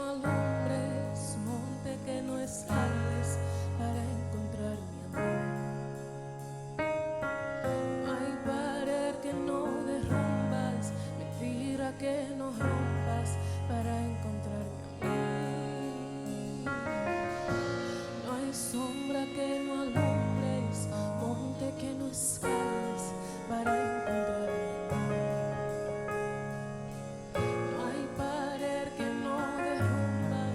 alumbres, monte que no escales para encontrar mi amor. No hay pared que no derrumbas, mentira que no rompas para encontrar mi amor. No hay sombra que no alumbres, monte que no escales para encontrar mi amor. No hay pared que no derrumbas,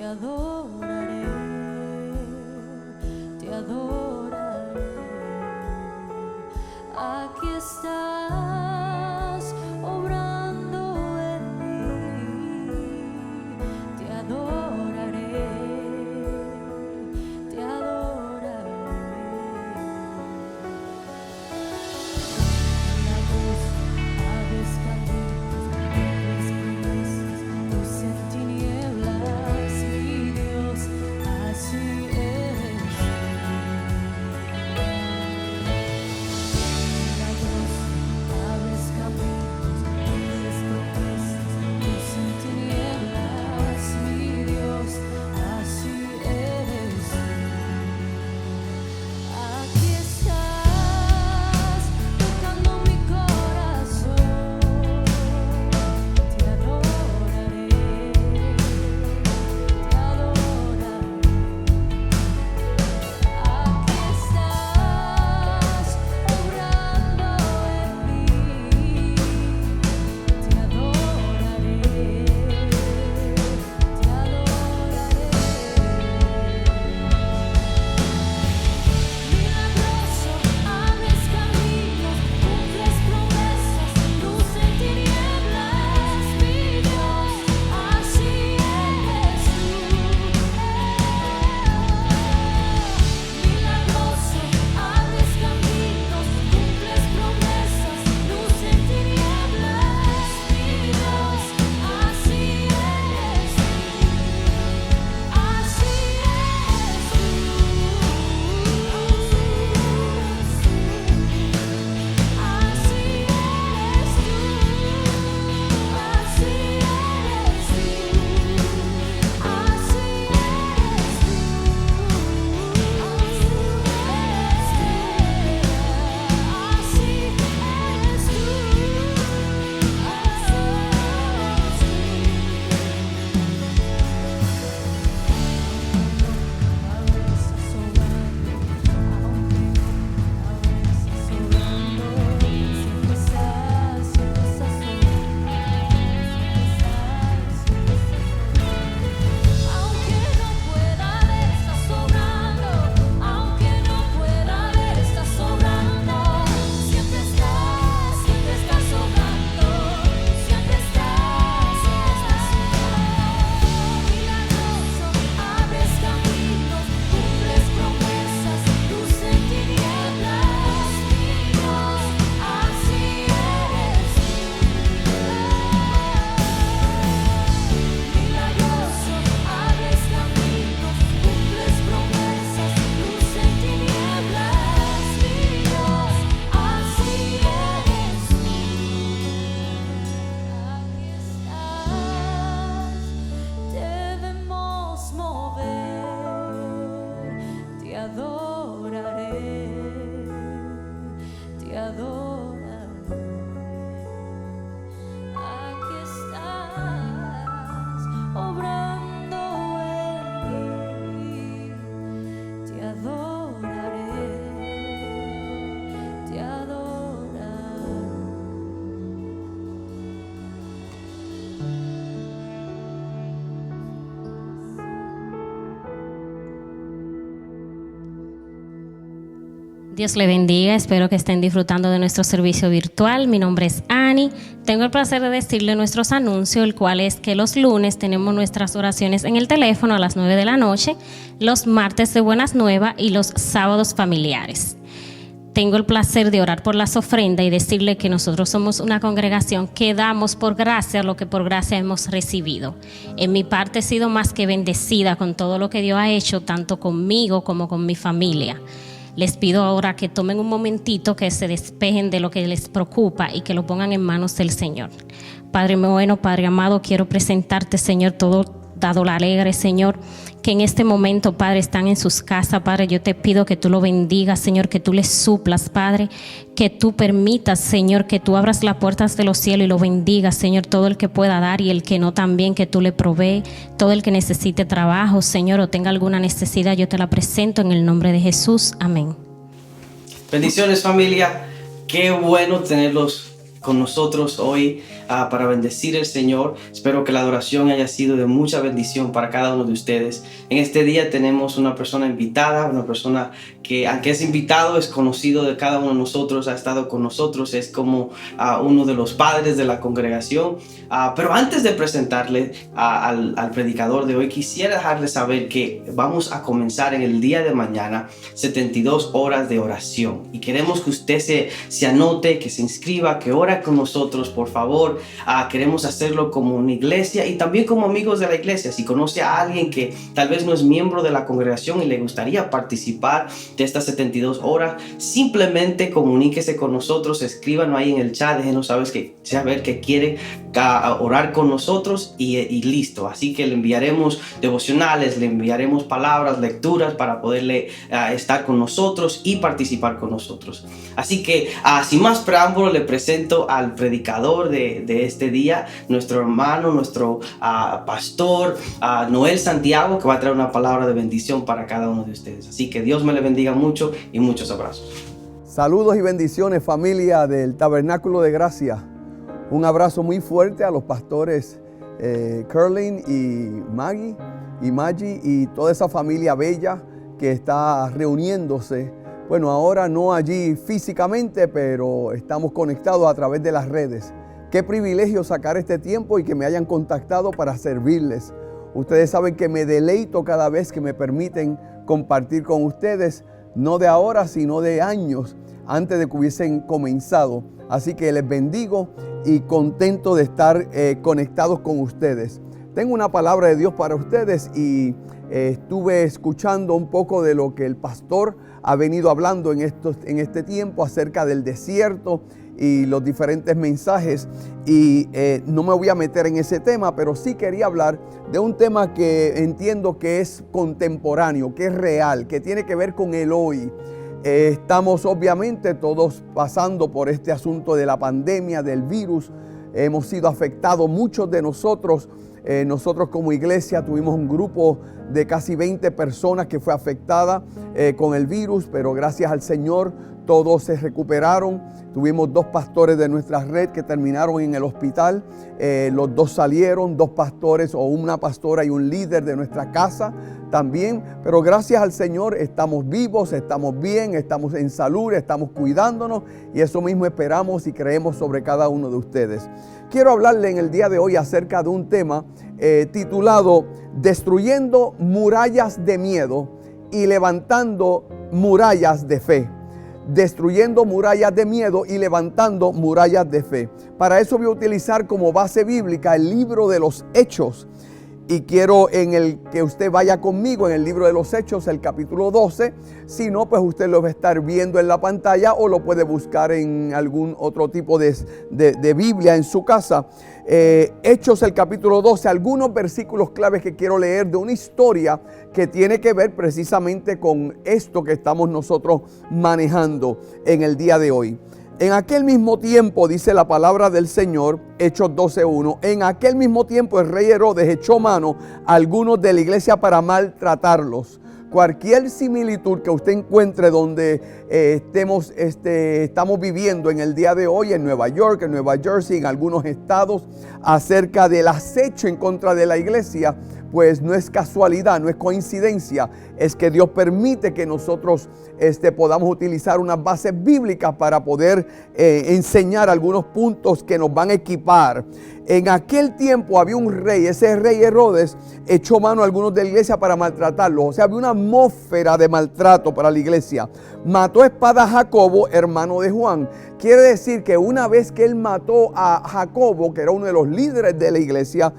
adoraré, te adoraré. Aquí estás obrando en mí, te adoraré, te adoraré. La voz aves caminos, luz en tinieblas, mi Dios, así eres tú. La voz aves caminos, promesas, luz en tinieblas, mi Dios, así eres tú. Aquí estás tocando mi corazón, te adoraré, te adoraré. Aquí estás obrando en mí, te adoraré, te adoraré. Milagroso, abres caminos, cumples promesas, luz en tinieblas, mi Dios, así eres tú. Milagroso, abres caminos, cumples promesas, luz en tinieblas, mi Dios, así eres tú. Así eres tú. Aunque no pueda ver, estás sobrando. Aunque no pueda ver, estás sobrando. Siempre estás sobrando. Siempre estás sobrando. Milagroso, abres caminos, cumples promesas, luz en tinieblas, mi Dios, así eres tú. Milagroso, abres caminos, cumples promesas, luz en tinieblas, mi Dios, así eres tú. Aquí estás, debemos mover, te adoraré, te adoraré. Aquí estás obrando en mí, te adoraré, te adoraré. Dios le bendiga, espero que estén disfrutando de nuestro servicio virtual. Mi nombre es Ani. Tengo el placer de decirle nuestros anuncios, el cual es que los lunes tenemos nuestras oraciones en el teléfono a las 9 de la noche, los martes de Buenas Nuevas y los sábados familiares. Tengo el placer de orar por las ofrendas y decirle que nosotros somos una congregación que damos por gracia lo que por gracia hemos recibido. En mi parte he sido más que bendecida con todo lo que Dios ha hecho, tanto conmigo como con mi familia. Les pido ahora que tomen un momentito, que se despejen de lo que les preocupa y que lo pongan en manos del Señor. Padre bueno, Padre amado, quiero presentarte, Señor, todo dado la alegre, Señor, que en este momento, Padre, están en sus casas. Padre, yo te pido que tú lo bendigas, Señor, que tú les suplas, Padre, que tú permitas, Señor, que tú abras las puertas de los cielos y lo bendigas, Señor, todo el que pueda dar y el que no también, que tú le provees, todo el que necesite trabajo, Señor, o tenga alguna necesidad, yo te la presento en el nombre de Jesús. Amén. Bendiciones, familia. Qué bueno tenerlos con nosotros hoy para bendecir el Señor. Espero que la adoración haya sido de mucha bendición para cada uno de ustedes. En este día tenemos una persona invitada, una persona que, aunque es invitado, es conocido de cada uno de nosotros, ha estado con nosotros, es como uno de los padres de la congregación. Pero antes de presentarle al predicador de hoy, quisiera dejarle saber que vamos a comenzar en el día de mañana 72 horas de oración, y queremos que usted se anote, que se inscriba, que ora con nosotros, por favor. Queremos hacerlo como una iglesia y también como amigos de la iglesia. Si conoce a alguien que tal vez no es miembro de la congregación y le gustaría participar de estas 72 horas, simplemente comuníquese con nosotros, escríbanos ahí en el chat, déjenos saber que quiere orar con nosotros y listo. Así que le enviaremos devocionales, le enviaremos palabras, lecturas para poderle estar con nosotros y participar con nosotros. Así que sin más preámbulo, le presento al predicador de este día, nuestro hermano, nuestro pastor Noel Santiago, que va a traer una palabra de bendición para cada uno de ustedes. Así que Dios me le bendiga mucho y muchos abrazos. Saludos y bendiciones, familia del Tabernáculo de Gracia. Un abrazo muy fuerte a los pastores Curlin y Maggie y toda esa familia bella que está reuniéndose. Bueno, ahora no allí físicamente, pero estamos conectados a través de las redes. Qué privilegio sacar este tiempo y que me hayan contactado para servirles. Ustedes saben que me deleito cada vez que me permiten compartir con ustedes, no de ahora, sino de años antes de que hubiesen comenzado. Así que les bendigo y contento de estar conectados con ustedes. Tengo una palabra de Dios para ustedes y estuve escuchando un poco de lo que el pastor ha venido hablando en este tiempo acerca del desierto y los diferentes mensajes, y no me voy a meter en ese tema, pero sí quería hablar de un tema que entiendo que es contemporáneo, que es real, que tiene que ver con el hoy. Estamos obviamente todos pasando por este asunto de la pandemia, del virus. Hemos sido afectados muchos de nosotros. Nosotros como iglesia tuvimos un grupo de casi 20 personas que fue afectada con el virus, pero gracias al Señor todos se recuperaron. Tuvimos 2 pastores de nuestra red que terminaron en el hospital. Los 2 salieron, 2 pastores o una pastora y un líder de nuestra casa también. Pero gracias al Señor estamos vivos, estamos bien, estamos en salud, estamos cuidándonos, y eso mismo esperamos y creemos sobre cada uno de ustedes. Quiero hablarle en el día de hoy acerca de un tema titulado Destruyendo murallas de miedo y levantando murallas de fe. Destruyendo murallas de miedo y levantando murallas de fe. Para eso voy a utilizar como base bíblica el libro de los Hechos. Y quiero que usted vaya conmigo en el libro de los Hechos, el capítulo 12. Si no, pues usted lo va a estar viendo en la pantalla o lo puede buscar en algún otro tipo de Biblia en su casa. Hechos, el capítulo 12, algunos versículos claves que quiero leer de una historia que tiene que ver precisamente con esto que estamos nosotros manejando en el día de hoy. En aquel mismo tiempo, dice la palabra del Señor, Hechos 12:1, en aquel mismo tiempo el rey Herodes echó mano a algunos de la iglesia para maltratarlos. Cualquier similitud que usted encuentre donde estamos viviendo en el día de hoy, en Nueva York, en Nueva Jersey, en algunos estados, acerca del acecho en contra de la iglesia, pues no es casualidad, no es coincidencia, es que Dios permite que nosotros podamos utilizar unas bases bíblicas para poder enseñar algunos puntos que nos van a equipar. En aquel tiempo había un rey, ese rey Herodes echó mano a algunos de la iglesia para maltratarlos. O sea, había una atmósfera de maltrato para la iglesia. Mató a espada a Jacobo, hermano de Juan. Quiere decir que una vez que él mató a Jacobo, que era uno de los líderes de la iglesia,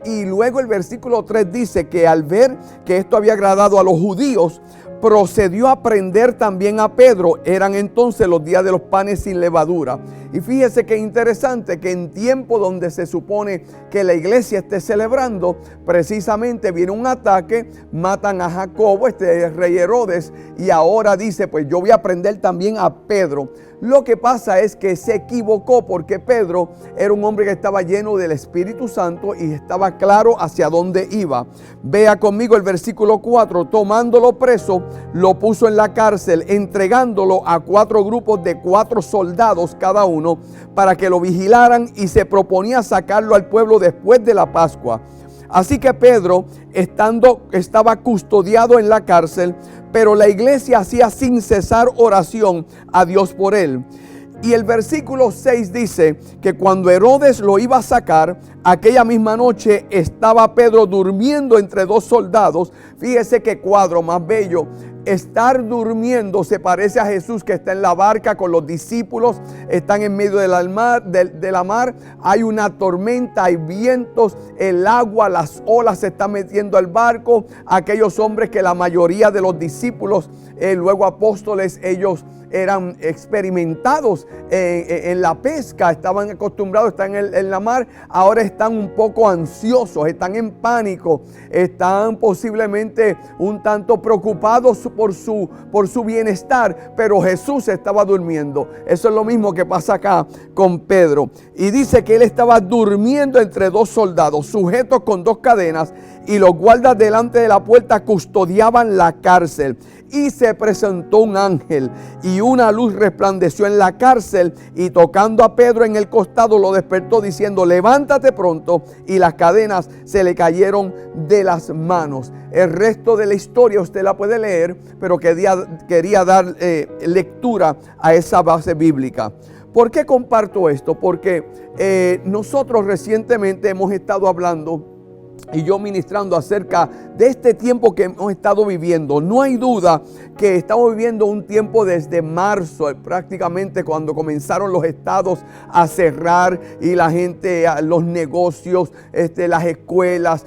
y luego el versículo 3 dice que al ver que esto había agradado a los judíos, procedió a prender también a Pedro. Eran entonces los días de los panes sin levadura. Y fíjese qué interesante que en tiempo donde se supone que la iglesia esté celebrando, precisamente viene un ataque, matan a Jacobo, rey Herodes, y ahora dice, pues yo voy a prender también a Pedro. Lo que pasa es que se equivocó porque Pedro era un hombre que estaba lleno del Espíritu Santo y estaba claro hacia dónde iba. Vea conmigo el versículo 4. Tomándolo preso, lo puso en la cárcel, entregándolo a 4 grupos de 4 soldados cada uno para que lo vigilaran, y se proponía sacarlo al pueblo después de la Pascua. Así que Pedro estaba custodiado en la cárcel, pero la iglesia hacía sin cesar oración a Dios por él. Y el versículo 6 dice que cuando Herodes lo iba a sacar, aquella misma noche estaba Pedro durmiendo entre 2 soldados. Fíjese qué cuadro más bello. Estar durmiendo se parece a Jesús, que está en la barca con los discípulos, están en medio de la mar, hay una tormenta, hay vientos, el agua, las olas se están metiendo al barco. Aquellos hombres que la mayoría de los discípulos, luego apóstoles, ellos eran experimentados en la pesca, estaban acostumbrados a estar en la mar, ahora están un poco ansiosos, están en pánico, están posiblemente un tanto preocupados por su bienestar, pero Jesús estaba durmiendo. Eso es lo mismo que pasa acá con Pedro. Y dice que él estaba durmiendo entre 2 soldados, sujetos con 2 cadenas, y los guardas delante de la puerta custodiaban la cárcel. Y se presentó un ángel, y una luz resplandeció en la cárcel, y tocando a Pedro en el costado lo despertó diciendo: levántate pronto. Y las cadenas se le cayeron de las manos. El resto de la historia usted la puede leer, pero quería dar lectura a esa base bíblica. ¿Por qué comparto esto? Porque nosotros recientemente hemos estado hablando y yo ministrando acerca de este tiempo que hemos estado viviendo. No hay duda que estamos viviendo un tiempo desde marzo, prácticamente cuando comenzaron los estados a cerrar y la gente, los negocios, las escuelas,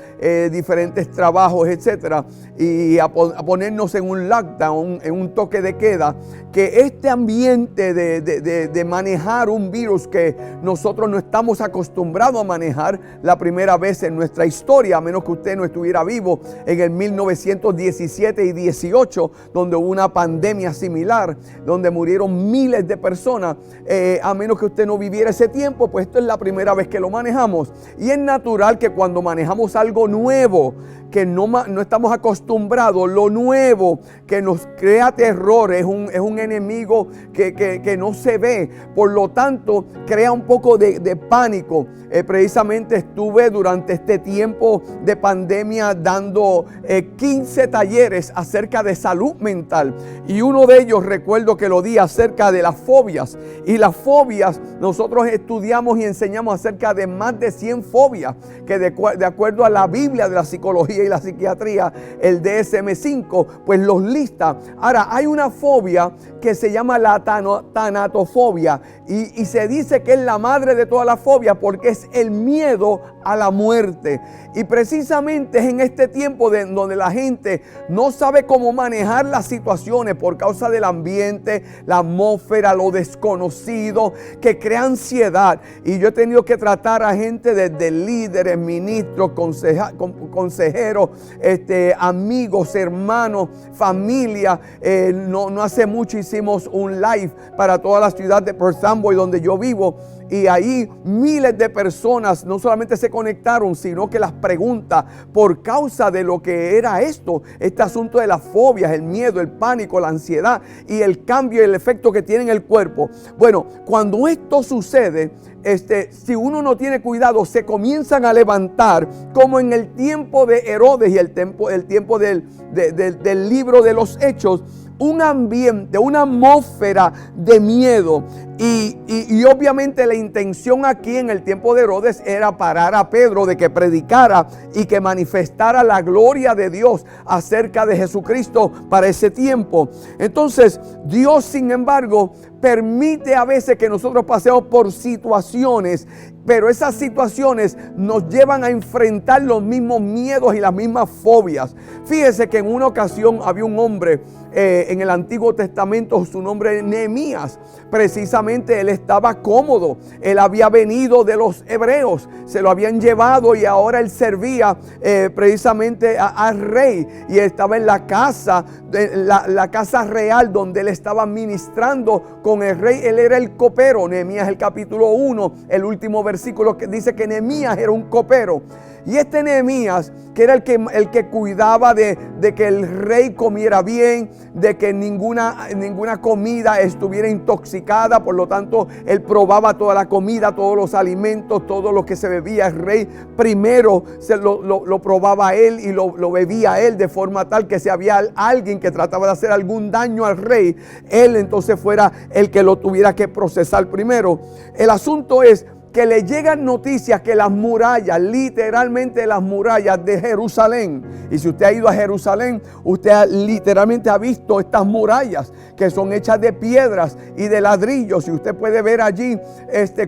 diferentes trabajos, etcétera, y a ponernos en un lockdown, en un toque de queda, que este ambiente de manejar un virus que nosotros no estamos acostumbrados a manejar la primera vez en nuestra historia, a menos que usted no estuviera vivo en el 1917 y 18, donde hubo una pandemia similar, donde murieron miles de personas, a menos que usted no viviera ese tiempo, pues esto es la primera vez que lo manejamos. Y es natural que cuando manejamos algo nuevo, que no estamos acostumbrados, lo nuevo que nos crea terror, es un enemigo que no se ve, por lo tanto crea un poco de pánico. Precisamente estuve durante este tiempo de pandemia dando 15 talleres acerca de salud mental, y uno de ellos recuerdo que lo di acerca de las fobias. Y las fobias, nosotros estudiamos y enseñamos acerca de más de 100 fobias que de acuerdo a la Biblia de la psicología y la psiquiatría, el DSM-5, pues los lista. Ahora, hay una fobia que se llama la tanatofobia, y se dice que es la madre de todas las fobias porque es el miedo a la muerte. Y precisamente es en este tiempo donde la gente no sabe cómo manejar las situaciones por causa del ambiente, la atmósfera, lo desconocido, que crea ansiedad. Y yo he tenido que tratar a gente desde líderes, ministros, consejeros, amigos, hermanos, familia. No hace mucho hicimos un live para toda la ciudad de Perth Amboy, donde yo vivo, y ahí miles de personas no solamente se conectaron, sino que las preguntas por causa de lo que era este asunto de las fobias, el miedo, el pánico, la ansiedad y el cambio y el efecto que tiene en el cuerpo. Bueno, cuando esto sucede, si uno no tiene cuidado, se comienzan a levantar, como en el tiempo de Herodes y el tiempo del libro de los Hechos, un ambiente, una atmósfera de miedo. Y obviamente la intención aquí en el tiempo de Herodes era parar a Pedro de que predicara y que manifestara la gloria de Dios acerca de Jesucristo para ese tiempo. Entonces, Dios, sin embargo, permite a veces que nosotros pasemos por situaciones, pero esas situaciones nos llevan a enfrentar los mismos miedos y las mismas fobias. Fíjese que en una ocasión había un hombre en el Antiguo Testamento, su nombre es Nehemías. Precisamente él estaba cómodo, él había venido de los hebreos, se lo habían llevado y ahora él servía precisamente al rey, y estaba en la casa, la casa real, donde él estaba ministrando con el rey, él era el copero. Nehemías, el capítulo 1, el último versículo que dice que Nehemías era un copero. Y este Nehemías, que era el que cuidaba de que el rey comiera bien, de que ninguna comida estuviera intoxicada, por lo tanto, él probaba toda la comida, todos los alimentos, todo lo que se bebía. El rey primero lo probaba él y lo bebía él, de forma tal que si había alguien que trataba de hacer algún daño al rey, él entonces fuera el que lo tuviera que procesar primero. El asunto es que le llegan noticias que las murallas, literalmente las murallas de Jerusalén, y si usted ha ido a Jerusalén, usted literalmente ha visto estas murallas que son hechas de piedras y de ladrillos, y usted puede ver allí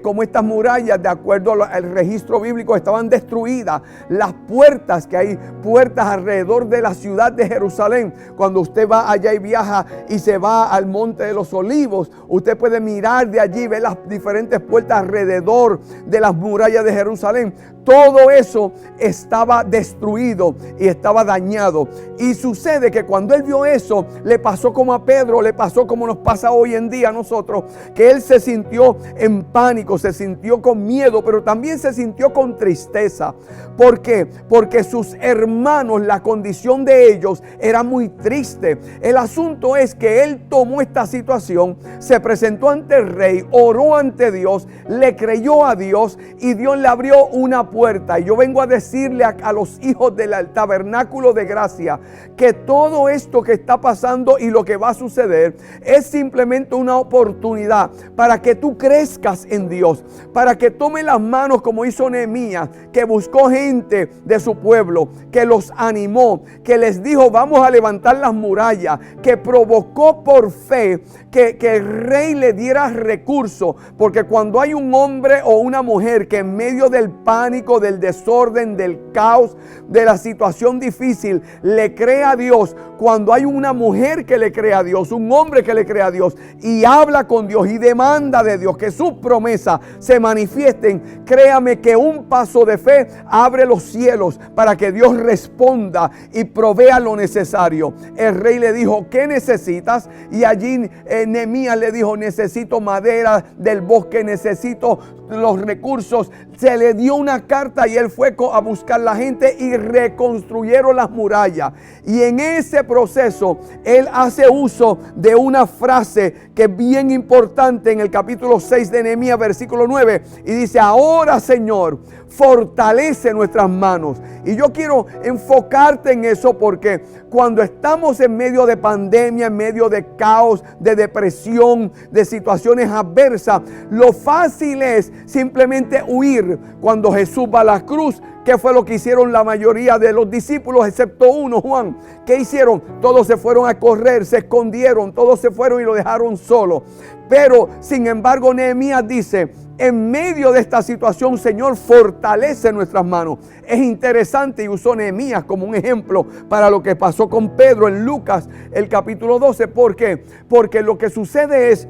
cómo estas murallas, de acuerdo al registro bíblico, estaban destruidas. Las puertas, que hay puertas alrededor de la ciudad de Jerusalén, cuando usted va allá y viaja y se va al Monte de los Olivos, usted puede mirar de allí, ver las diferentes puertas alrededor de las murallas de Jerusalén. Todo eso estaba destruido y estaba dañado. Y sucede que cuando él vio eso, le pasó como a Pedro, le pasó como nos pasa hoy en día a nosotros, que él se sintió en pánico, se sintió con miedo, pero también se sintió con tristeza. ¿Por qué? Porque sus hermanos, la condición de ellos era muy triste. El asunto es que él tomó esta situación, se presentó ante el rey, oró ante Dios, le creyó a Dios y Dios le abrió una puerta. Y yo vengo a decirle a los hijos del tabernáculo de gracia que todo esto que está pasando y lo que va a suceder es simplemente una oportunidad para que tú crezcas en Dios, para que tome las manos como hizo Nehemías, que buscó gente de su pueblo, que los animó, que les dijo vamos a levantar las murallas, que provocó por fe que el rey le diera recursos, porque cuando hay un hombre o una mujer que en medio del pánico, del desorden, del caos, de la situación difícil, le cree a Dios, cuando hay una mujer que le cree a Dios, un hombre que le cree a Dios y habla con Dios y demanda de Dios que sus promesas se manifiesten, créame que un paso de fe abre los cielos para que Dios responda y provea lo necesario. El rey le dijo, ¿qué necesitas? Y allí Nehemías le dijo, necesito madera del bosque, necesito los recursos. Se le dio una carta y él fue a buscar la gente y reconstruyeron las murallas. Y en ese proceso él hace uso de una frase que es bien importante en el capítulo 6 de Nehemías, versículo 9, y dice, ahora Señor, fortalece nuestras manos. Y yo quiero enfocarte en eso, porque cuando estamos en medio de pandemia, en medio de caos, de depresión, de situaciones adversas, lo fácil es simplemente huir. Cuando Jesús va a la cruz, ¿qué fue lo que hicieron la mayoría de los discípulos, excepto uno, Juan? ¿Qué hicieron? Todos se fueron a correr, se escondieron, todos se fueron y lo dejaron solo. Pero, sin embargo, Nehemías dice, en medio de esta situación, Señor, fortalece nuestras manos. Es interesante, y usó Nehemías como un ejemplo para lo que pasó con Pedro en Lucas, el capítulo 12. ¿Por qué? Porque lo que sucede es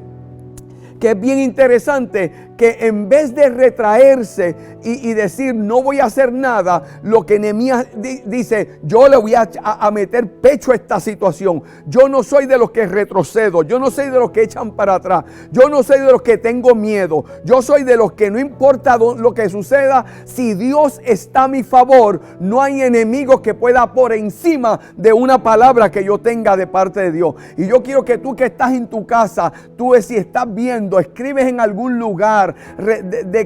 que es bien interesante que en vez de retraerse y decir no voy a hacer nada, lo que Nehemías dice, yo le voy a meter pecho a esta situación. Yo no soy de los que retrocedo, yo no soy de los que echan para atrás, yo no soy de los que tengo miedo, yo soy de los que no importa lo que suceda, si Dios está a mi favor, no hay enemigo que pueda por encima de una palabra que yo tenga de parte de Dios. Y yo quiero que tú que estás en tu casa, tú si estás viendo, escribes en algún lugar,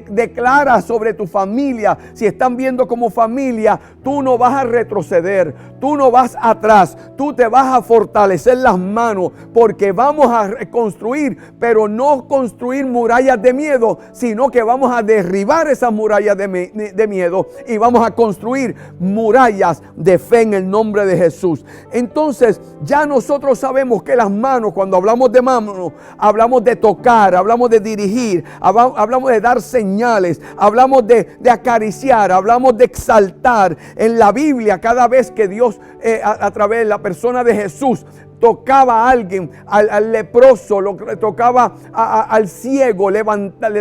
declara sobre tu familia. Si están viendo como familia, tú no vas a retroceder, tú no vas atrás, tú te vas a fortalecer las manos, porque vamos a reconstruir, pero no construir murallas de miedo, sino que vamos a derribar esas murallas de miedo y vamos a construir murallas de fe en el nombre de Jesús. Entonces ya nosotros sabemos que las manos, cuando hablamos de manos, hablamos de tocar, hablamos de dirigir, hablamos de dar señales, hablamos de acariciar, hablamos de exaltar. En la Biblia, cada vez que Dios a través de la persona de Jesús tocaba a alguien, al leproso, tocaba al ciego, le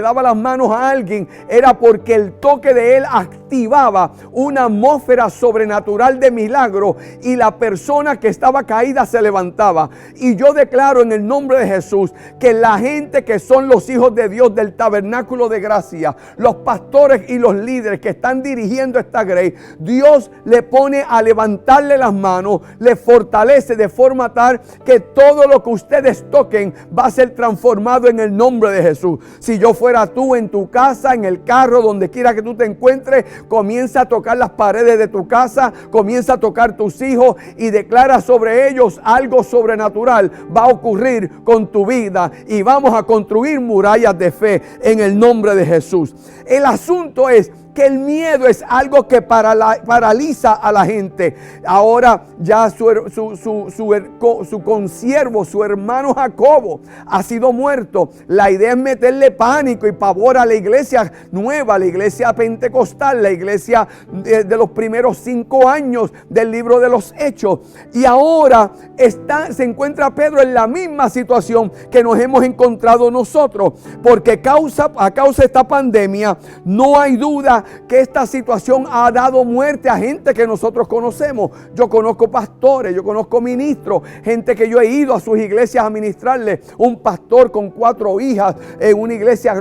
daba las manos a alguien, era porque el toque de él activaba una atmósfera sobrenatural de milagro y la persona que estaba caída se levantaba. Y yo declaro en el nombre de Jesús que la gente que son los hijos de Dios del Tabernáculo de Gracia, los pastores y los líderes que están dirigiendo esta Grace, Dios le pone a levantarle las manos, le fortalece de forma tal que todo lo que ustedes toquen va a ser transformado en el nombre de Jesús. Si yo fuera tú en tu casa, en el carro, donde quiera que tú te encuentres, comienza a tocar las paredes de tu casa, comienza a tocar tus hijos y declara sobre ellos algo sobrenatural va a ocurrir con tu vida y vamos a construir murallas de fe en el nombre de Jesús. El asunto es que el miedo es algo que paraliza a la gente. Ahora ya su consiervo, su hermano Jacobo, ha sido muerto. La idea es meterle pánico y pavor a la iglesia nueva, la iglesia pentecostal, la iglesia de los primeros 5 años del libro de los Hechos. Y ahora se encuentra Pedro en la misma situación que nos hemos encontrado nosotros, porque a causa de esta pandemia no hay duda que esta situación ha dado muerte a gente que nosotros conocemos. Yo conozco pastores, yo conozco ministros, gente que yo he ido a sus iglesias a ministrarles. Un pastor con 4 hijas en una iglesia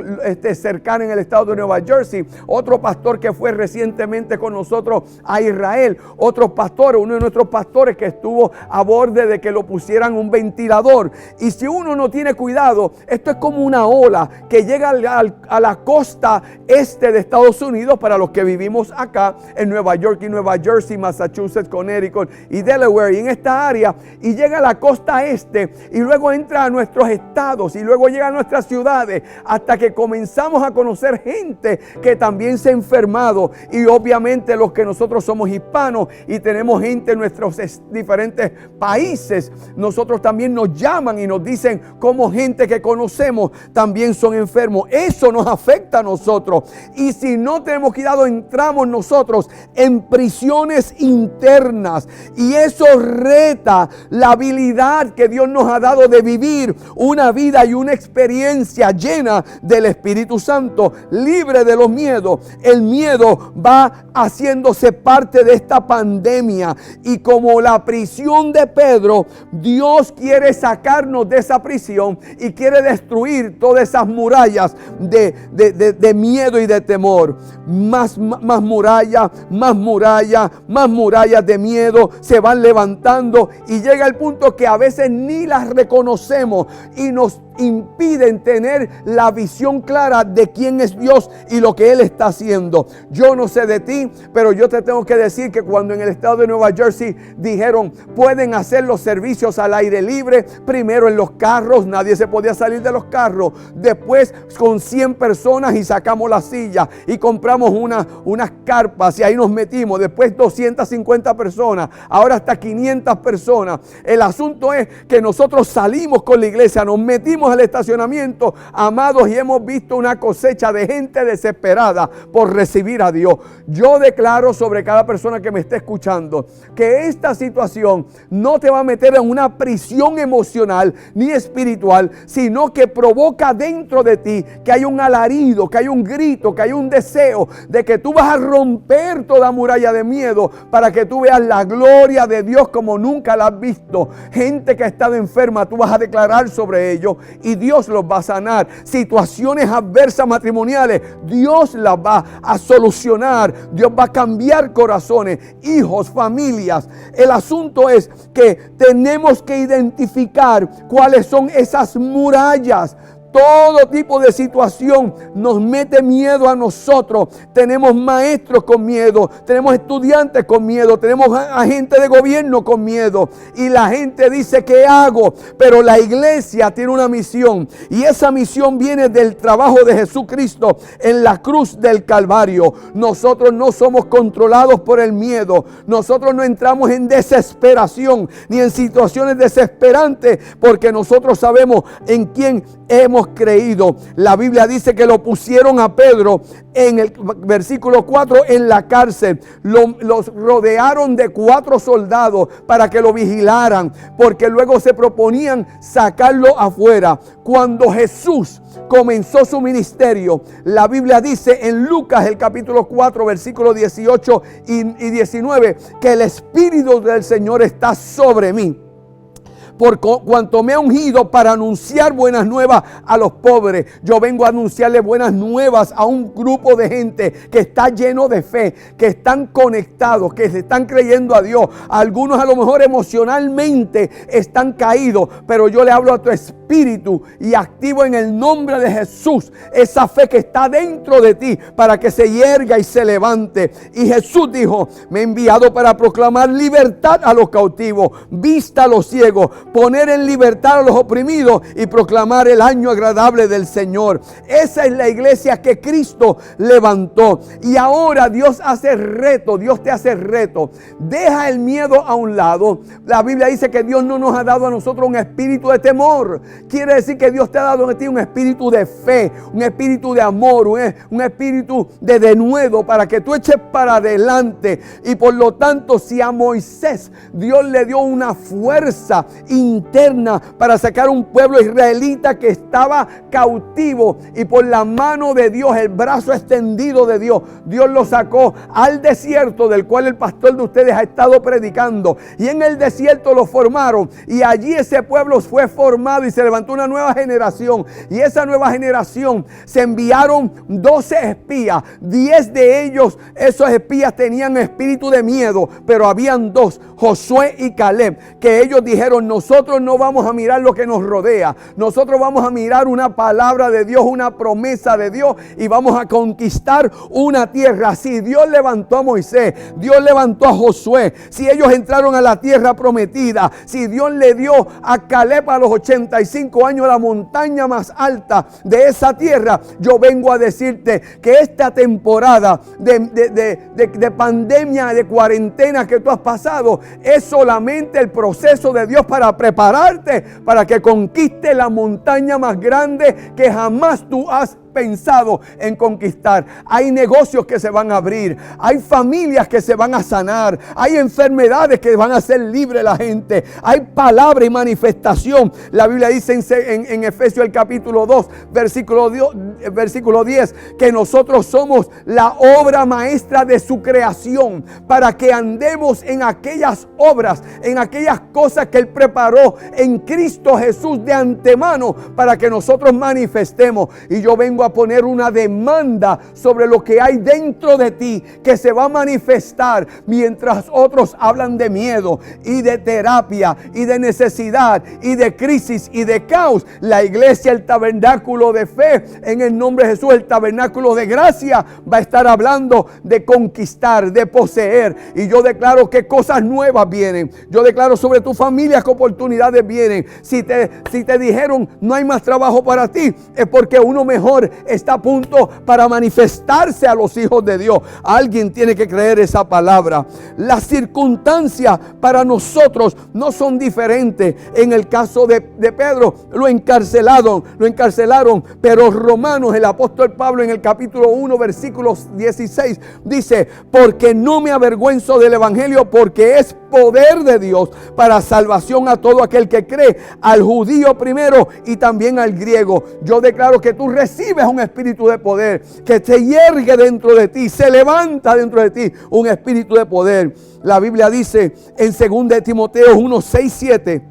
cercana en el estado de Nueva Jersey. Otro pastor que fue recientemente con nosotros a Israel. Otro pastor, uno de nuestros pastores que estuvo a borde de que lo pusieran un ventilador. Y si uno no tiene cuidado, esto es como una ola que llega a la costa este de Estados Unidos para los que vivimos acá en Nueva York y Nueva Jersey, Massachusetts, Connecticut y Delaware y en esta área, y llega a la costa este y luego entra a nuestros estados y luego llega a nuestras ciudades hasta que comenzamos a conocer gente que también se ha enfermado. Y obviamente los que nosotros somos hispanos y tenemos gente en nuestros diferentes países, nosotros también nos llaman y nos dicen como gente que conocemos también son enfermos. Eso nos afecta a nosotros, y si no tenemos cuidado entramos nosotros en prisiones internas, y eso reta la habilidad que Dios nos ha dado de vivir una vida y una experiencia llena del Espíritu Santo, libre de los miedos. El miedo va haciéndose parte de esta pandemia, y como la prisión de Pedro, Dios quiere sacarnos de esa prisión y quiere destruir todas esas murallas de miedo y de temor. Más murallas de miedo se van levantando, y llega el punto que a veces ni las reconocemos y nos impiden tener la visión clara de quién es Dios y lo que Él está haciendo. Yo no sé de ti, pero yo te tengo que decir que cuando en el estado de Nueva Jersey dijeron pueden hacer los servicios al aire libre, primero en los carros, nadie se podía salir de los carros, después con 100 personas y sacamos la silla y compramos unas carpas y ahí nos metimos, después 250 personas, ahora hasta 500 personas. El asunto es que nosotros salimos con la iglesia, nos metimos al estacionamiento, amados, y hemos visto una cosecha de gente desesperada por recibir a Dios. Yo declaro sobre cada persona que me esté escuchando que esta situación no te va a meter en una prisión emocional ni espiritual, sino que provoca dentro de ti que hay un alarido, que hay un grito, que hay un deseo de que tú vas a romper toda muralla de miedo para que tú veas la gloria de Dios como nunca la has visto. Gente que ha estado enferma, tú vas a declarar sobre ellos y Dios los va a sanar. Situaciones adversas matrimoniales, Dios las va a solucionar. Dios va a cambiar corazones, hijos, familias. El asunto es que tenemos que identificar cuáles son esas murallas. Todo tipo de situación nos mete miedo a nosotros. Tenemos maestros con miedo, tenemos estudiantes con miedo, tenemos agentes de gobierno con miedo. Y la gente dice, ¿qué hago? Pero la iglesia tiene una misión, y esa misión viene del trabajo de Jesucristo en la cruz del Calvario. Nosotros no somos controlados por el miedo. Nosotros no entramos en desesperación ni en situaciones desesperantes, porque nosotros sabemos en quién hemos hemos creído. La Biblia dice que lo pusieron a Pedro en el versículo 4 en la cárcel. Los rodearon de 4 soldados para que lo vigilaran, porque luego se proponían sacarlo afuera. Cuando Jesús comenzó su ministerio, la Biblia dice en Lucas el capítulo 4 versículos 18 y 19 que el Espíritu del Señor está sobre mí, por cuanto me ha ungido para anunciar buenas nuevas a los pobres. Yo vengo a anunciarle buenas nuevas a un grupo de gente que está lleno de fe, que están conectados, que se están creyendo a Dios. Algunos a lo mejor emocionalmente están caídos, pero yo le hablo a tu espíritu y activo en el nombre de Jesús esa fe que está dentro de ti para que se yerga y se levante. Y Jesús dijo: me he enviado para proclamar libertad a los cautivos, vista a los ciegos, poner en libertad a los oprimidos y proclamar el año agradable del Señor. Esa es la iglesia que Cristo levantó. Y ahora Dios hace reto, Dios te hace reto. Deja el miedo a un lado. La Biblia dice que Dios no nos ha dado a nosotros un espíritu de temor. Quiere decir que Dios te ha dado a ti un espíritu de fe, un espíritu de amor, un espíritu de denuedo para que tú eches para adelante. Y por lo tanto, si a Moisés Dios le dio una fuerza interna para sacar un pueblo israelita que estaba cautivo, y por la mano de Dios, el brazo extendido de Dios, Dios lo sacó al desierto del cual el pastor de ustedes ha estado predicando, y en el desierto lo formaron, y allí ese pueblo fue formado y se levantó una nueva generación. Y esa nueva generación se enviaron 12 espías. 10 de ellos, esos espías, tenían espíritu de miedo, pero habían 2, Josué y Caleb, que ellos dijeron: nosotros no vamos a mirar lo que nos rodea, nosotros vamos a mirar una palabra de Dios, una promesa de Dios, y vamos a conquistar una tierra. Si Dios levantó a Moisés, Dios levantó a Josué, si ellos entraron a la tierra prometida, si Dios le dio a Caleb a los 85 años la montaña más alta de esa tierra, yo vengo a decirte que esta temporada de pandemia, de cuarentena que tú has pasado, es solamente el proceso de Dios para prepararte para que conquiste la montaña más grande que jamás tú has pensado en conquistar. Hay negocios que se van a abrir, hay familias que se van a sanar, hay enfermedades que van a ser libre la gente, hay palabra y manifestación. La Biblia dice en Efesios el capítulo 2 versículo 10 que nosotros somos la obra maestra de su creación, para que andemos en aquellas obras, en aquellas cosas que Él preparó en Cristo Jesús de antemano para que nosotros manifestemos. Y yo vengo a poner una demanda sobre lo que hay dentro de ti, que se va a manifestar mientras otros hablan de miedo y de terapia y de necesidad y de crisis y de caos. La iglesia, el tabernáculo de fe, en el nombre de Jesús, el tabernáculo de gracia, va a estar hablando de conquistar, de poseer. Y yo declaro que cosas nuevas vienen. Yo declaro sobre tu familia que oportunidades vienen. Si te dijeron no hay más trabajo para ti, es porque uno mejor está a punto para manifestarse a los hijos de Dios. Alguien tiene que creer esa palabra. Las circunstancias para nosotros no son diferentes. En el caso de Pedro, lo encarcelaron, pero Romanos, el apóstol Pablo, en el capítulo 1 versículos 16 dice: porque no me avergüenzo del evangelio, porque es poder de Dios para salvación a todo aquel que cree, al judío primero y también al griego. Yo declaro que tú recibes un espíritu de poder, que te yergue dentro de ti, se levanta dentro de ti un espíritu de poder. La Biblia dice en 2 Timoteo 1, 6, 7: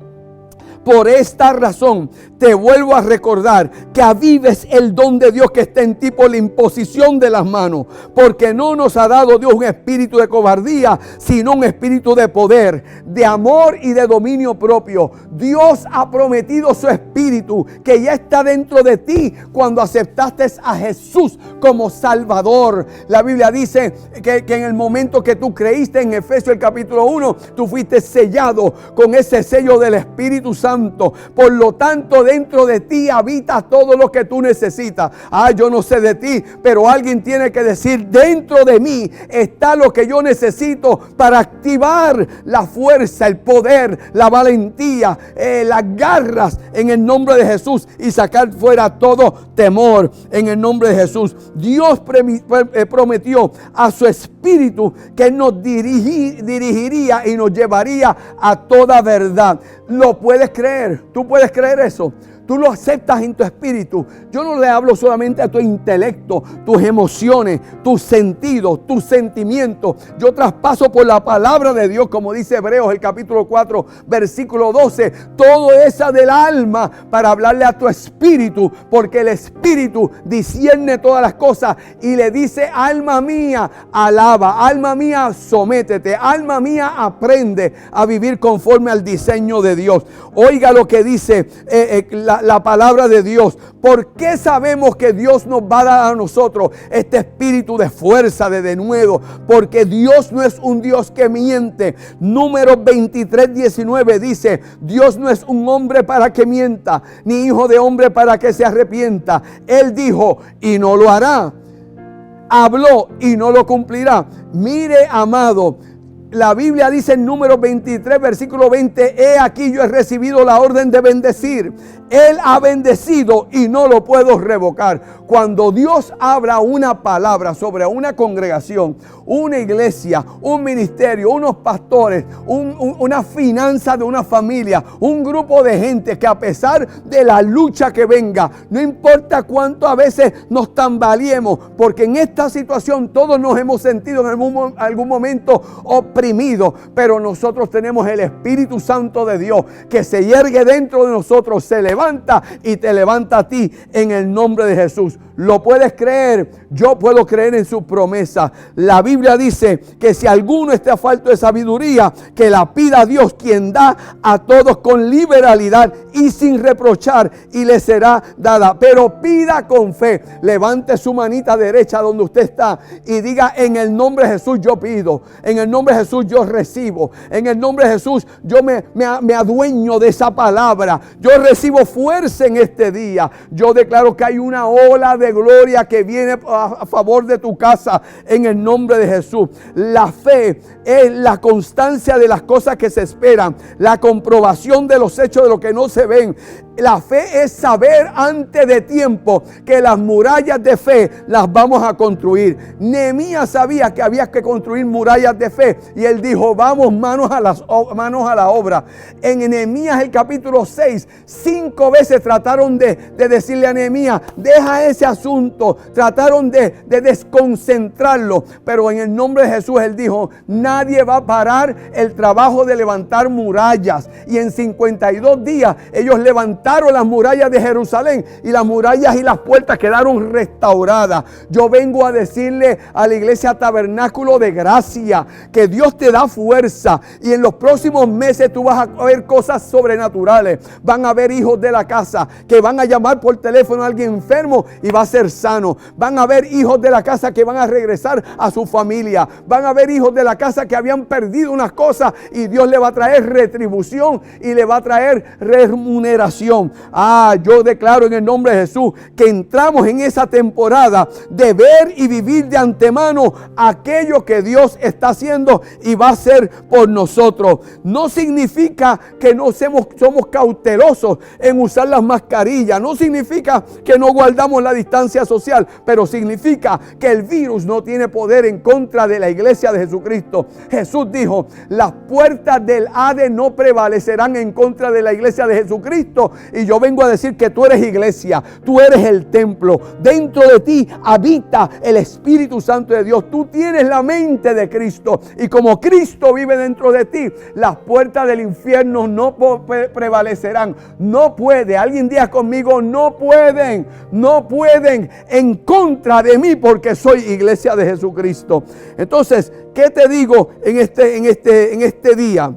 por esta razón te vuelvo a recordar que avives el don de Dios que está en ti por la imposición de las manos, porque no nos ha dado Dios un espíritu de cobardía, sino un espíritu de poder, de amor y de dominio propio. Dios ha prometido su espíritu que ya está dentro de ti cuando aceptaste a Jesús como Salvador. La Biblia dice que en el momento que tú creíste, en Efesios el capítulo 1, tú fuiste sellado con ese sello del Espíritu Santo Santo. Por lo tanto, dentro de ti habita todo lo que tú necesitas. Yo no sé de ti, pero alguien tiene que decir: dentro de mí está lo que yo necesito para activar la fuerza, el poder, la valentía, las garras en el nombre de Jesús y sacar fuera todo temor en el nombre de Jesús. Dios prometió a su Espíritu que nos dirigiría y nos llevaría a toda verdad. ¿Lo puedes creer? ¿Tú puedes creer eso? Tú lo aceptas en tu espíritu. Yo no le hablo solamente a tu intelecto, tus emociones, tus sentidos, tus sentimientos. Yo traspaso por la palabra de Dios, como dice Hebreos el capítulo 4, versículo 12. Todo eso del alma para hablarle a tu espíritu, porque el espíritu discierne todas las cosas y le dice: alma mía, alaba, alma mía, sométete, alma mía, aprende a vivir conforme al diseño de Dios. Oiga lo que dice la palabra de Dios. ¿Por qué sabemos que Dios nos va a dar a nosotros este espíritu de fuerza, de denuedo? Porque Dios no es un Dios que miente. Números 23:19 dice: Dios no es un hombre para que mienta, ni hijo de hombre para que se arrepienta. Él dijo y no lo hará. Habló y no lo cumplirá. Mire, amado, la Biblia dice en Números 23, versículo 20: he aquí yo he recibido la orden de bendecir. Él ha bendecido y no lo puedo revocar. Cuando Dios habla una palabra sobre una congregación, una iglesia, un ministerio, unos pastores, una finanza de una familia, un grupo de gente que, a pesar de la lucha que venga, no importa cuánto a veces nos tambaleemos, porque en esta situación todos nos hemos sentido en algún momento oprimidos, pero nosotros tenemos el Espíritu Santo de Dios que se yergue dentro de nosotros, se levanta y te levanta a ti en el nombre de Jesús. ¿Lo puedes creer? Yo puedo creer en su promesa. La Biblia dice que si alguno está falto de sabiduría, que la pida a Dios, quien da a todos con liberalidad y sin reprochar, y le será dada. Pero pida con fe. Levante su manita derecha donde usted está y diga: en el nombre de Jesús yo pido, en el nombre de Jesús yo recibo, en el nombre de Jesús yo me adueño de esa palabra. Yo recibo fuerza en este día. Yo declaro que hay una ola de gloria que viene a favor de tu casa en el nombre de Jesús. La fe es la constancia de las cosas que se esperan, la comprobación de los hechos de lo que no se ven. La fe es saber antes de tiempo que las murallas de fe las vamos a construir. Nehemías sabía que había que construir murallas de fe y él dijo: vamos, manos a la obra. En Nehemías el capítulo 6, 5 veces trataron de decirle a Nehemías: deja ese asunto. Trataron de desconcentrarlo, pero en el nombre de Jesús él dijo: nadie va a parar el trabajo de levantar murallas. Y en 52 días ellos levantaron las murallas de Jerusalén y las murallas y las puertas quedaron restauradas. Yo vengo a decirle a la iglesia Tabernáculo de Gracia que Dios te da fuerza y en los próximos meses tú vas a ver cosas sobrenaturales. Van a haber hijos de la casa que van a llamar por teléfono a alguien enfermo y va a ser sano. Van a haber hijos de la casa que van a regresar a su familia. Van a haber hijos de la casa que habían perdido unas cosas y Dios le va a traer retribución y le va a traer remuneración. Yo declaro en el nombre de Jesús que entramos en esa temporada de ver y vivir de antemano aquello que Dios está haciendo y va a hacer por nosotros. No significa que no somos cautelosos en usar las mascarillas. No significa que no guardamos la distancia social, pero significa que el virus no tiene poder en contra de la iglesia de Jesucristo. Jesús dijo: las puertas del Hades no prevalecerán en contra de la iglesia de Jesucristo. Y yo vengo a decir que tú eres iglesia, tú eres el templo. Dentro de ti habita el Espíritu Santo de Dios. Tú tienes la mente de Cristo y como Cristo vive dentro de ti, las puertas del infierno no prevalecerán. No puede, alguien diga conmigo: no pueden en contra de mí, porque soy iglesia de Jesucristo. Entonces, ¿qué te digo en este día?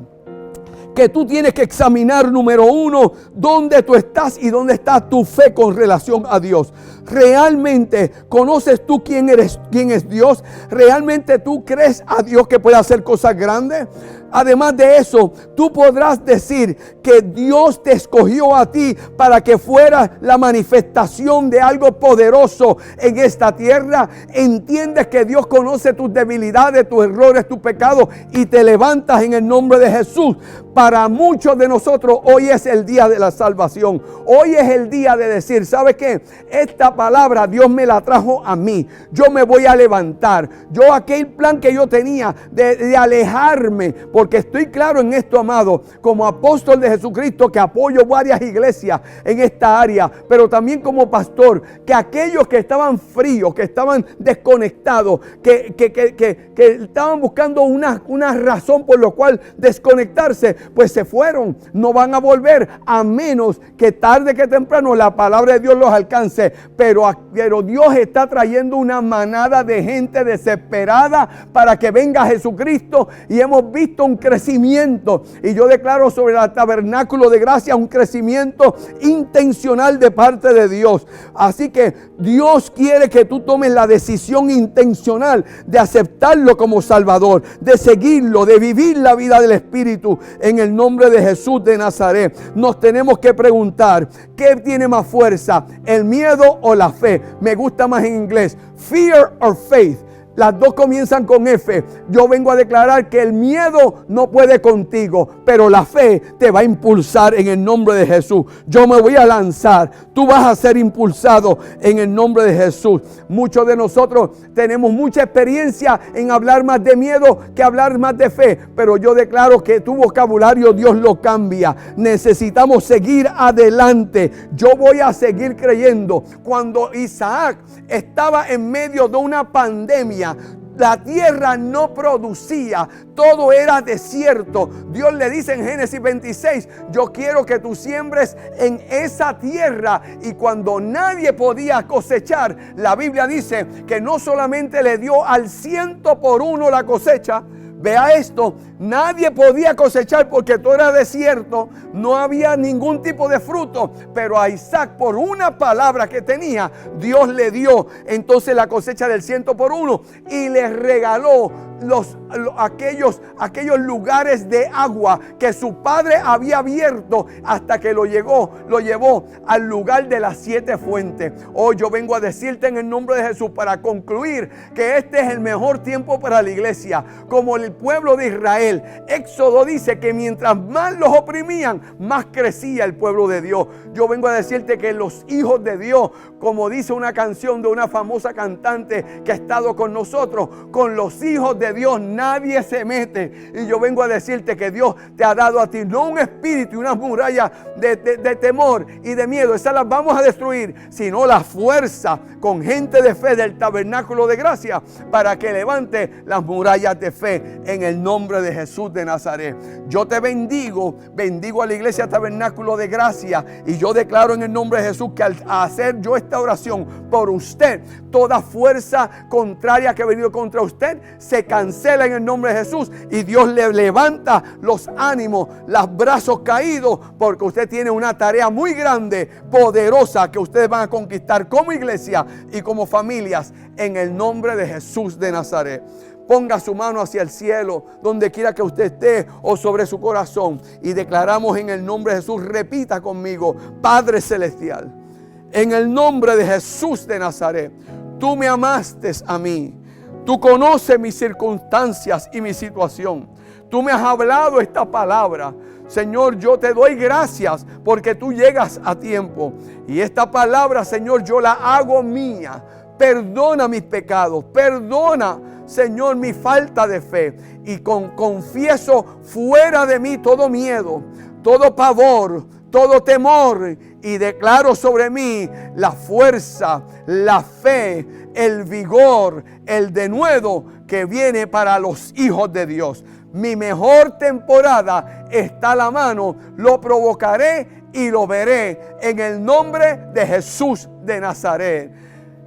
que tú tienes que examinar, número uno, dónde tú estás y dónde está tu fe con relación a Dios. ¿Realmente conoces tú quién es Dios? ¿Realmente tú crees a Dios que puede hacer cosas grandes? Además de eso, tú podrás decir que Dios te escogió a ti para que fueras la manifestación de algo poderoso en esta tierra. Entiendes que Dios conoce tus debilidades, tus errores, tus pecados y te levantas en el nombre de Jesús. Para muchos de nosotros hoy es el día de la salvación. Hoy es el día de decir, ¿sabe qué? Esta palabra Dios me la trajo a mí. Yo me voy a levantar. Yo aquel plan que yo tenía de alejarme, porque estoy claro en esto, amado, como apóstol de Jesucristo, que apoyo varias iglesias en esta área, pero también como pastor, que aquellos que estaban fríos, que estaban desconectados, que estaban buscando una razón por la cual desconectarse, pues se fueron, no van a volver, a menos que tarde que temprano la palabra de Dios los alcance. Pero Dios está trayendo una manada de gente desesperada para que venga Jesucristo, y hemos visto un crecimiento, y yo declaro sobre el tabernáculo de gracia un crecimiento intencional de parte de Dios. Así que Dios quiere que tú tomes la decisión intencional de aceptarlo como Salvador, de seguirlo, de vivir la vida del Espíritu en el nombre de Jesús de Nazaret. Nos tenemos que preguntar, ¿qué tiene más fuerza? ¿El miedo o la fe? Me gusta más en inglés, fear or faith. Las dos comienzan con F. Yo vengo a declarar que el miedo no puede contigo, pero la fe te va a impulsar en el nombre de Jesús. Yo me voy a lanzar. Tú vas a ser impulsado en el nombre de Jesús. Muchos de nosotros tenemos mucha experiencia en hablar más de miedo que hablar más de fe, pero yo declaro que tu vocabulario Dios lo cambia. Necesitamos seguir adelante. Yo voy a seguir creyendo. Cuando Isaac estaba en medio de una pandemia, la tierra no producía, todo era desierto. Dios le dice en Génesis 26, yo quiero que tú siembres en esa tierra. Y cuando nadie podía cosechar, la Biblia dice que no solamente le dio al 100% la cosecha. Vea esto, nadie podía cosechar porque todo era desierto, no había ningún tipo de fruto, pero a Isaac, por una palabra que tenía, Dios le dio entonces la cosecha del 100% y le regaló aquellos lugares de agua que su padre había abierto hasta que lo llevó al lugar de las 7 fuentes. Hoy yo vengo a decirte en el nombre de Jesús, para concluir, que este es el mejor tiempo para la iglesia, como el pueblo de Israel. Éxodo dice que mientras más los oprimían, más crecía el pueblo de Dios. Yo vengo a decirte que los hijos de Dios, como dice una canción de una famosa cantante que ha estado con nosotros, con los hijos de Dios nadie se mete. Y yo vengo a decirte que Dios te ha dado a ti no un espíritu y una muralla de temor y de miedo, esas las vamos a destruir, sino la fuerza con gente de fe del tabernáculo de gracia para que levante las murallas de fe en el nombre de Jesús de Nazaret. Yo te bendigo a la iglesia tabernáculo de gracia, y yo declaro en el nombre de Jesús que al hacer yo esta oración por usted, toda fuerza contraria que ha venido contra usted se cancela en el nombre de Jesús, y Dios le levanta los ánimos, los brazos caídos, porque usted tiene una tarea muy grande, poderosa, que ustedes van a conquistar como iglesia y como familias en el nombre de Jesús de Nazaret. Ponga su mano hacia el cielo, donde quiera que usted esté, o sobre su corazón, y declaramos en el nombre de Jesús. Repita conmigo: Padre Celestial, en el nombre de Jesús de Nazaret, tú me amaste a mí. Tú conoces mis circunstancias y mi situación. Tú me has hablado esta palabra. Señor, yo te doy gracias porque tú llegas a tiempo. Y esta palabra, Señor, yo la hago mía. Perdona mis pecados. Perdona, Señor, mi falta de fe. Y confieso fuera de mí todo miedo, todo pavor, todo temor. Y declaro sobre mí la fuerza, la fe, el vigor, el denuedo que viene para los hijos de Dios. Mi mejor temporada está a la mano. Lo provocaré y lo veré en el nombre de Jesús de Nazaret.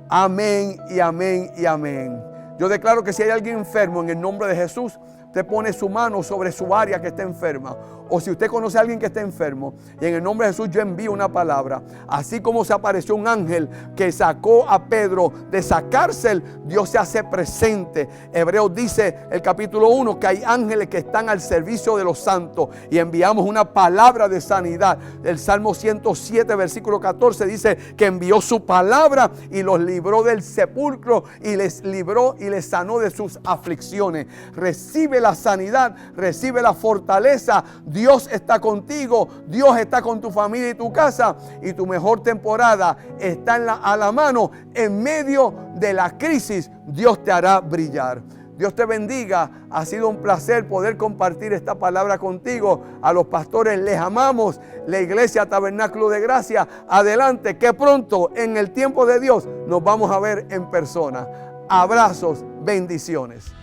Amén y amén y amén. Yo declaro que si hay alguien enfermo, en el nombre de Jesús, usted pone su mano sobre su área que está enferma. O si usted conoce a alguien que está enfermo, y en el nombre de Jesús yo envío una palabra. Así como se apareció un ángel que sacó a Pedro de esa cárcel, Dios se hace presente. Hebreos dice, el capítulo 1, que hay ángeles que están al servicio de los santos, y enviamos una palabra de sanidad. El Salmo 107, versículo 14 dice que envió su palabra y los libró del sepulcro, y les libró y les sanó de sus aflicciones. Recibe la sanidad, recibe la fortaleza. Dios está contigo, Dios está con tu familia y tu casa, y tu mejor temporada está a la mano. En medio de la crisis, Dios te hará brillar. Dios te bendiga. Ha sido un placer poder compartir esta palabra contigo. A los pastores les amamos. La iglesia Tabernáculo de Gracia, adelante, que pronto en el tiempo de Dios nos vamos a ver en persona. Abrazos, bendiciones.